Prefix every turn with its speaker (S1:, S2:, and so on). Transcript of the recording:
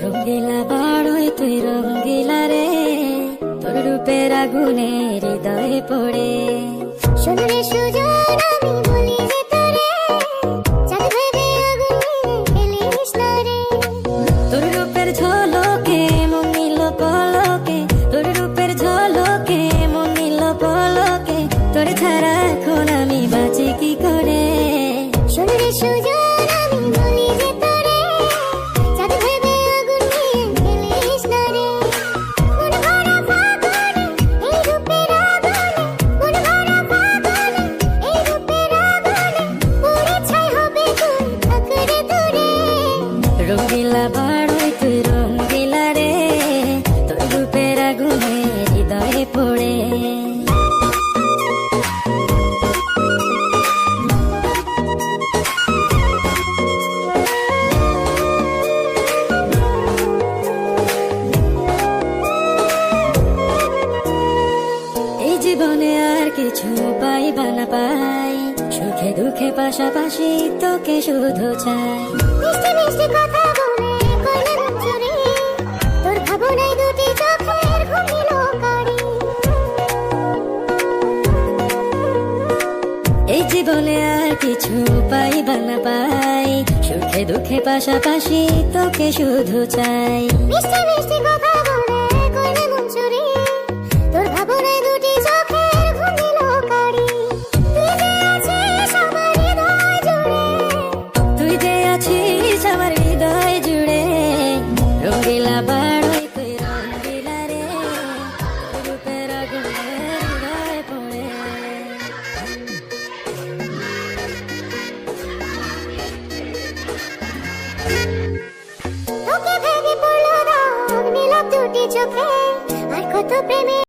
S1: রঙ্গিলা বাড়ই তুই রঙ্গিলা রে, তোর রূপের আগুনে হৃদয়ে পড়ে।
S2: শোনরে সুজন আমি বলি যে তোরে, চাঁদ ভেবে আগুন নিয়ে খেলিস না রে।
S1: তোর রূপের ঝলকে মন নিল পলকে, তোর রূপের ঝলকে মন নিল পলকে, তোর ছাড়া এখন আমি বাঁচি কি করে।
S2: শোনরে সুজন আমি বলি যে তোরে, চাঁদ ভেবে আগুন নিয়ে খেলিস না রে। মন ভরা ফাগুনে এই রূপের আগুনে, মন ভরা ফাগুনে এই রূপের আগুনে, পুড়ে ছাই হবে তুই থাকরে দূরে।
S1: রঙ্গিলা বাড়ই তুই রঙ্গিলা রে, তোর রূপের আগুনে হৃদয়ে পড়ে। এই জীবনে আর কিছু পাইবা না পাই, সুখে দুঃখে পাশাপাশি তোকে শুধু চাই।
S2: মিষ্টি মিষ্টি কথা বলে করলে মন চুরি, তোর ভাবনায় দুটি চোখের ঘুম দিল কারি।
S1: এই জীবনে আর কিছু পাইবা না পাই, সুখে দুঃখে পাশাপাশি তোকে শুধু চাই।
S2: মিষ্টি মিষ্টি কথা বলে করলে মন চুরি, তোর ভাবনায় দুটি চোখের ঘুম দিল কারি।
S1: তুই যে আছিস আমার হৃদয় জুড়ে, রঙ্গিলা বাড়ই তুই রঙ্গিলা রে, তোর রূপের আগুনে হৃদয়ে পড়ে।
S2: তোকে ভেবে পড়লো দাগ নিলাম দুটি চোখে, আর কত প্রেমে